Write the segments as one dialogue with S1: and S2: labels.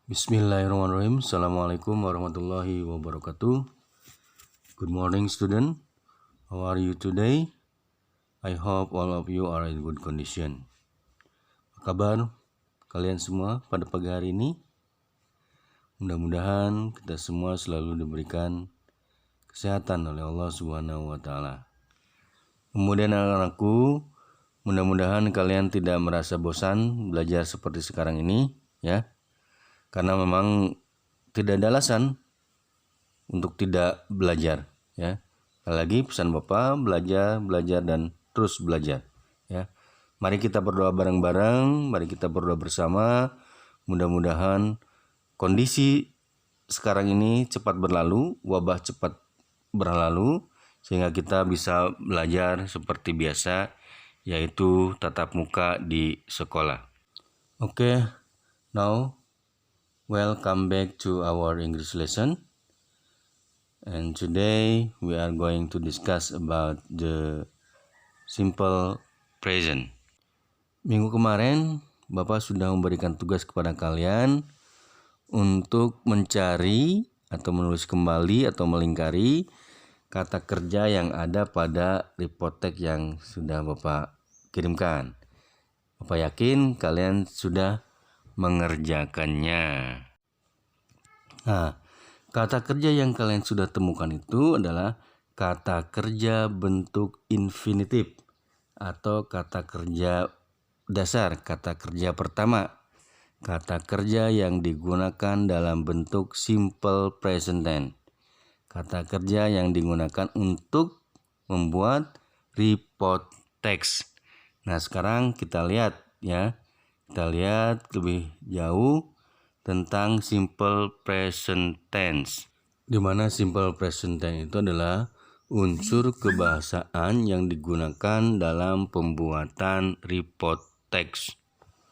S1: Bismillahirrahmanirrahim. Assalamualaikum warahmatullahi wabarakatuh. Good morning student. How are you today? I hope all of you are in good condition. Apa kabar kalian semua pada pagi hari ini? Mudah-mudahan kita semua selalu diberikan kesehatan oleh Allah Subhanahu wa taala. Kemudian anak-anakku, mudah-mudahan kalian tidak merasa bosan belajar seperti sekarang ini, ya. Karena memang tidak ada alasan untuk tidak belajar, ya. Sekali lagi pesan Bapak, belajar dan terus belajar, ya. Mari kita berdoa bareng-bareng, mari kita berdoa bersama. Mudah-mudahan kondisi sekarang ini cepat berlalu, wabah cepat berlalu, sehingga kita bisa belajar seperti biasa, yaitu tatap muka di sekolah. Oke, now welcome back to our English lesson. And today we are going to discuss about the simple present. Minggu kemarin Bapak sudah memberikan tugas kepada kalian untuk mencari atau menulis kembali atau melingkari kata kerja yang ada pada report text yang sudah Bapak kirimkan. Bapak yakin kalian sudah mengerjakannya. Nah, kata kerja yang kalian sudah temukan itu adalah kata kerja bentuk infinitif atau kata kerja dasar, kata kerja pertama. Kata kerja yang digunakan dalam bentuk simple present tense. Kata kerja yang digunakan untuk membuat report text. Nah, sekarang kita lihat, ya. Kita lihat lebih jauh tentang simple present tense. Di mana simple present tense itu adalah unsur kebahasaan yang digunakan dalam pembuatan report text.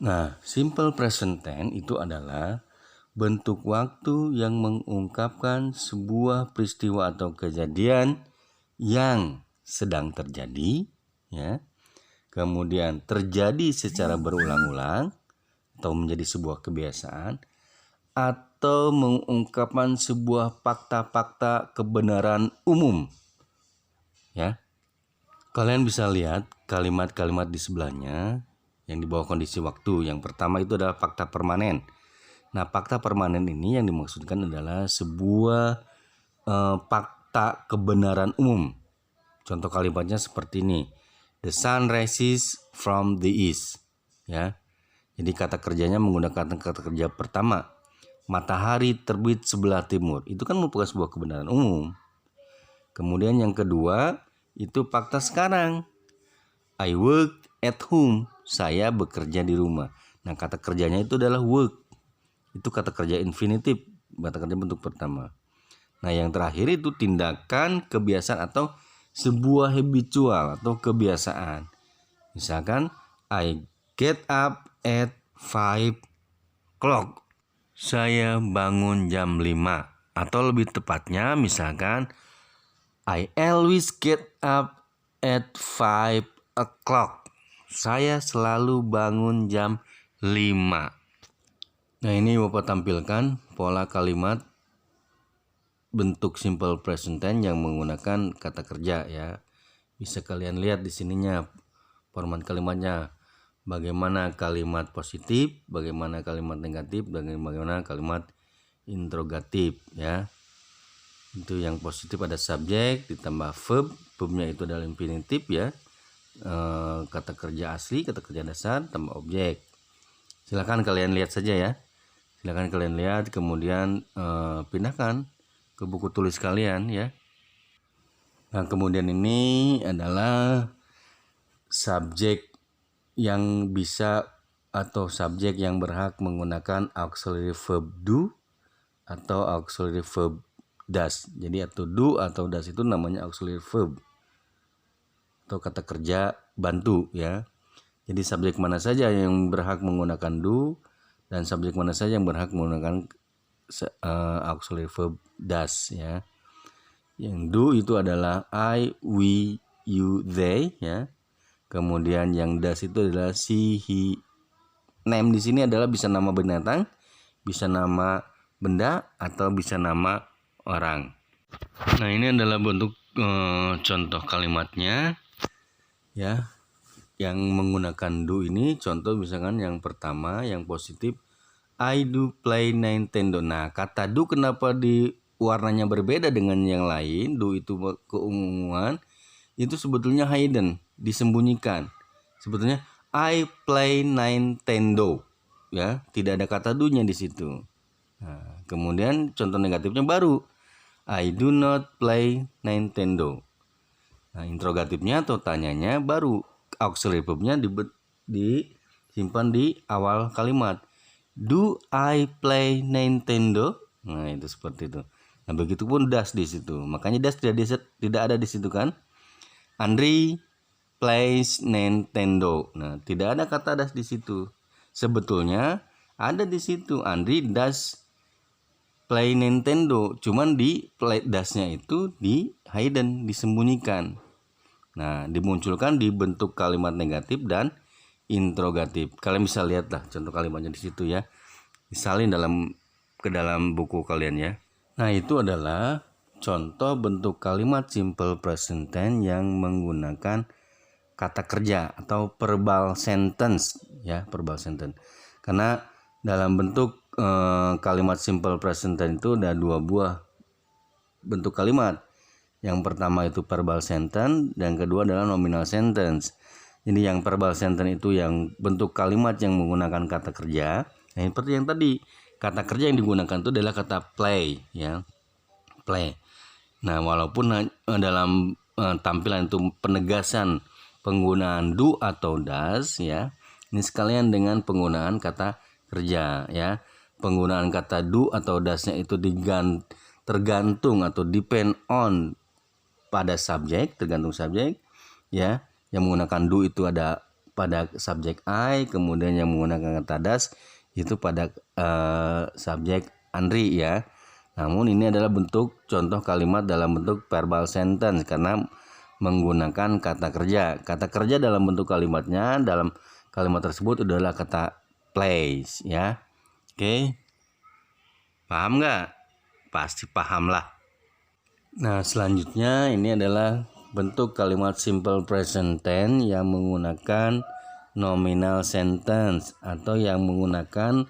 S1: Nah, simple present tense itu adalah bentuk waktu yang mengungkapkan sebuah peristiwa atau kejadian yang sedang terjadi, ya. Kemudian terjadi secara berulang-ulang atau menjadi sebuah kebiasaan, atau mengungkapkan sebuah fakta-fakta kebenaran umum, ya. Kalian bisa lihat kalimat-kalimat di sebelahnya yang di bawah kondisi waktu. Yang pertama itu adalah fakta permanen. Nah, fakta permanen ini yang dimaksudkan adalah sebuah fakta kebenaran umum. Contoh kalimatnya seperti ini. The sun rises from the east, ya. Jadi kata kerjanya menggunakan kata kerja pertama. Matahari terbit sebelah timur. Itu kan merupakan sebuah kebenaran umum. Kemudian yang kedua itu fakta sekarang. I work at home. Saya bekerja di rumah. Nah, kata kerjanya itu adalah work. Itu kata kerja infinitif, kata kerja bentuk pertama. Nah, yang terakhir itu tindakan, kebiasaan atau sebuah habitual atau kebiasaan. Misalkan I get up at 5 o'clock. Saya bangun jam 5. Atau lebih tepatnya misalkan I always get up at 5 o'clock. Saya selalu bangun jam 5. Nah, ini Bapak tampilkan pola kalimat bentuk simple present tense yang menggunakan kata kerja, ya. Bisa kalian lihat di sininya format kalimatnya. Bagaimana kalimat positif, bagaimana kalimat negatif, dan bagaimana kalimat interrogatif, ya. Itu yang positif ada subjek ditambah verb, verbnya itu adalah infinitif, ya. Kata kerja asli, kata kerja dasar tambah objek. Silakan kalian lihat saja, ya. Silakan kalian lihat, kemudian pindahkan ke buku tulis kalian, ya. Nah, kemudian ini adalah subjek yang bisa atau subjek yang berhak menggunakan auxiliary verb do atau auxiliary verb does. Jadi atau do atau does itu namanya auxiliary verb atau kata kerja bantu, ya. Jadi subjek mana saja yang berhak menggunakan do dan subjek mana saja yang berhak menggunakan auxiliary verb does, ya. Yang do itu adalah I, we, you, they, ya. Kemudian yang does itu adalah she, he. Name di sini adalah bisa nama binatang, bisa nama benda atau bisa nama orang. Nah, ini adalah bentuk contoh kalimatnya ya, yang menggunakan do ini. Contoh misalkan yang pertama yang positif, I do play Nintendo. Nah, kata do kenapa di warnanya berbeda dengan yang lain? Do itu keumuman, itu sebetulnya hidden, disembunyikan. Sebetulnya I play Nintendo, ya, tidak ada kata do-nya di situ. Nah, kemudian contoh negatifnya baru, I do not play Nintendo. Nah, interrogatifnya atau tanyanya baru, auxiliary verb-nya disimpan di awal kalimat. Do I play Nintendo? Nah, itu seperti itu. Nah, begitupun does di situ. Makanya does tidak ada di situ kan? Andri plays Nintendo. Nah, tidak ada kata does di situ. Sebetulnya ada di situ. Andri does play Nintendo, cuman di play does-nya itu di hidden, disembunyikan. Nah, dimunculkan di bentuk kalimat negatif dan interrogatif. Kalian bisa lihat lah contoh kalimatnya di situ ya. Disalin ke dalam buku kalian ya. Nah, itu adalah contoh bentuk kalimat simple present tense yang menggunakan kata kerja atau verbal sentence ya, verbal sentence. Karena dalam bentuk kalimat simple present tense itu ada dua buah bentuk kalimat. Yang pertama itu verbal sentence dan kedua adalah nominal sentence. Jadi yang verbal sentence itu yang bentuk kalimat yang menggunakan kata kerja. Nah, seperti yang tadi, kata kerja yang digunakan itu adalah kata play ya. Play. Nah, walaupun dalam tampilan itu penegasan penggunaan do atau does ya. Ini sekalian dengan penggunaan kata kerja ya. Penggunaan kata do atau does-nya itu tergantung atau depend on pada subjek, tergantung subjek ya. Yang menggunakan do itu ada pada subjek I, kemudian yang menggunakan kata does itu pada subjek Andri ya. Namun ini adalah bentuk contoh kalimat dalam bentuk verbal sentence karena menggunakan kata kerja. Kata kerja dalam bentuk kalimatnya dalam kalimat tersebut adalah kata plays ya. Oke. Paham nggak? Pasti paham lah. Nah, selanjutnya ini adalah bentuk kalimat simple present tense yang menggunakan nominal sentence atau yang menggunakan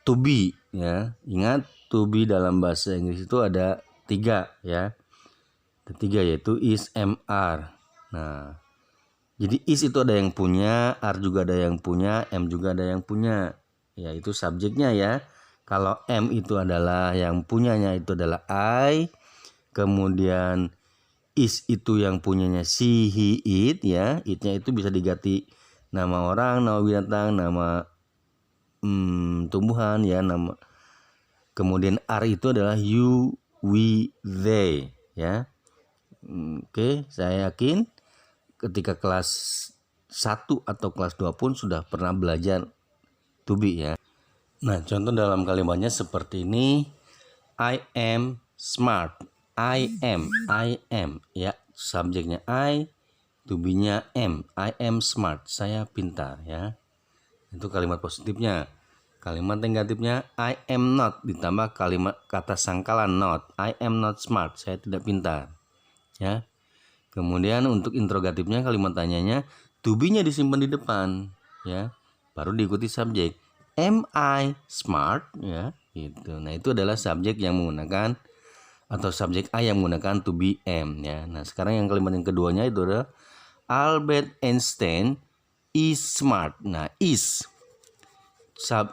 S1: to be ya. Ingat, to be dalam bahasa Inggris itu ada 3 ya. Ada 3 yaitu is, am, are. Nah, jadi is itu ada yang punya, are juga ada yang punya, am juga ada yang punya. Ya, itu subjeknya ya. Kalau am itu adalah yang punyanya itu adalah I. Kemudian is itu yang punyanya she, he, it ya. It-nya itu bisa diganti nama orang, nama binatang, nama tumbuhan ya, nama. Kemudian are itu adalah you, we, they ya. Oke, saya yakin ketika kelas 1 atau kelas 2 pun sudah pernah belajar to be ya. Nah, contoh dalam kalimatnya seperti ini. I am smart. I am ya, subjeknya I, to be-nya am. I am smart, saya pintar ya. Itu kalimat positifnya. Kalimat negatifnya I am not ditambah kalimat kata sangkalan not. I am not smart, saya tidak pintar ya. Kemudian untuk interrogatifnya kalimat tanyanya to be-nya disimpan di depan ya. Baru diikuti subjek. Am I smart ya gitu. Nah, itu adalah subjek yang menggunakan atau subjek I yang menggunakan to be am ya. Nah, sekarang yang kalimat yang keduanya itu adalah Albert Einstein is smart. Nah, is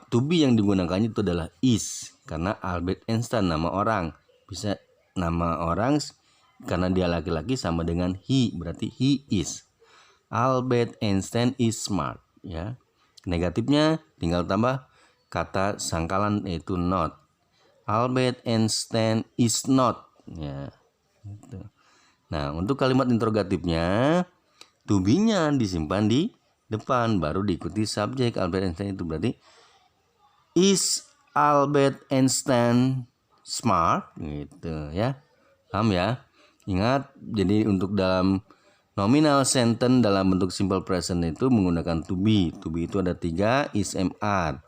S1: to be yang digunakannya itu adalah is karena Albert Einstein nama orang. Bisa nama orang karena dia laki-laki sama dengan he, berarti he is. Albert Einstein is smart ya. Negatifnya tinggal tambah kata sangkalan yaitu not. Albert Einstein is not ya. Gitu. Nah, untuk kalimat interrogatifnya to be-nya disimpan di depan baru diikuti subjek Albert Einstein itu berarti is Albert Einstein smart gitu ya. Paham ya? Ingat, jadi untuk dalam nominal sentence dalam bentuk simple present itu menggunakan to be. To be itu ada 3, is, am, are.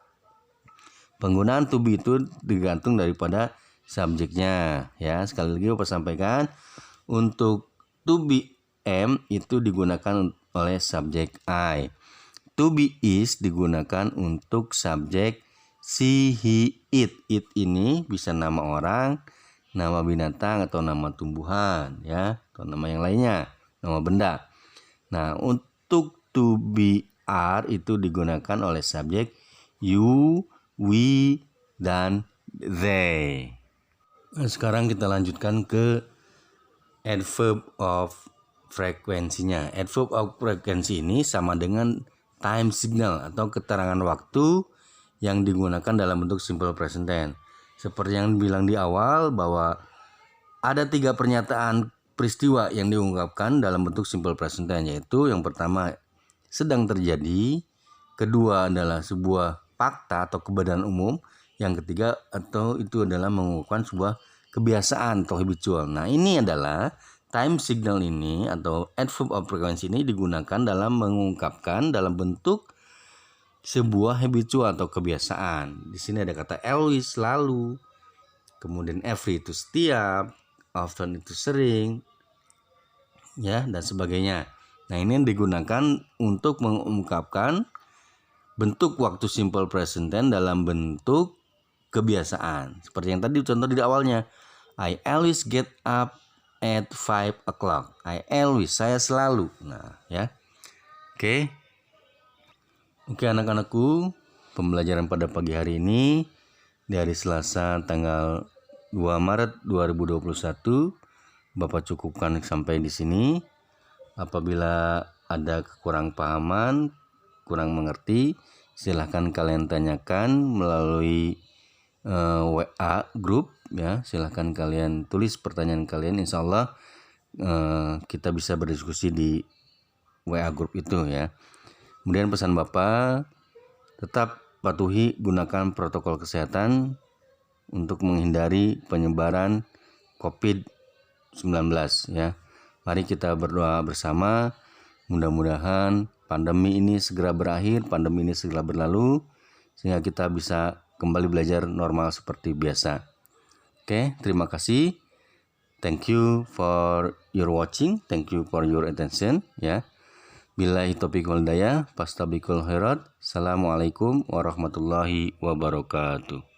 S1: Penggunaan to be itu tergantung daripada subjeknya ya. Sekali lagi Bapak sampaikan, untuk to be am itu digunakan oleh subjek I. To be is digunakan untuk subjek she, he, it. It ini bisa nama orang, nama binatang atau nama tumbuhan ya, atau nama yang lainnya, nama benda. Nah, untuk to be are itu digunakan oleh subjek you, we, dan they. Nah, sekarang kita lanjutkan ke adverb of frekuensinya. Adverb of frekuensi ini sama dengan time signal atau keterangan waktu yang digunakan dalam bentuk simple present tense. Seperti yang bilang di awal bahwa ada 3 pernyataan peristiwa yang diungkapkan dalam bentuk simple present tense, yaitu yang pertama sedang terjadi, kedua adalah sebuah fakta atau kebenaran umum, yang ketiga atau itu adalah mengungkapkan sebuah kebiasaan atau habitual. Nah, ini adalah time signal ini atau adverb of frequency ini digunakan dalam mengungkapkan dalam bentuk sebuah habitual atau kebiasaan. Di sini ada kata always, selalu, kemudian every itu setiap, often itu sering, ya, dan sebagainya. Nah, ini yang digunakan untuk mengungkapkan bentuk waktu simple present tense dalam bentuk kebiasaan. Seperti yang tadi contoh di awalnya. I always get up at 5 o'clock. I always, saya selalu. Nah, ya. Oke, anak-anakku, pembelajaran pada pagi hari ini di hari Selasa tanggal 2 Maret 2021 Bapak cukupkan sampai di sini. Apabila ada kekurang pahaman, kurang mengerti, silahkan kalian tanyakan melalui WA grup ya. Silahkan kalian tulis pertanyaan kalian, insya Allah kita bisa berdiskusi di WA grup itu ya. Kemudian pesan Bapak, tetap patuhi gunakan protokol kesehatan untuk menghindari penyebaran COVID-19 ya. Mari kita berdoa bersama, mudah-mudahan pandemi ini segera berakhir, pandemi ini segera berlalu, sehingga kita bisa kembali belajar normal seperti biasa. Oke, terima kasih. Thank you for your watching, thank you for your attention ya. Billahi taufiq wal hidayah, fastabiqul khairat. Assalamualaikum warahmatullahi wabarakatuh.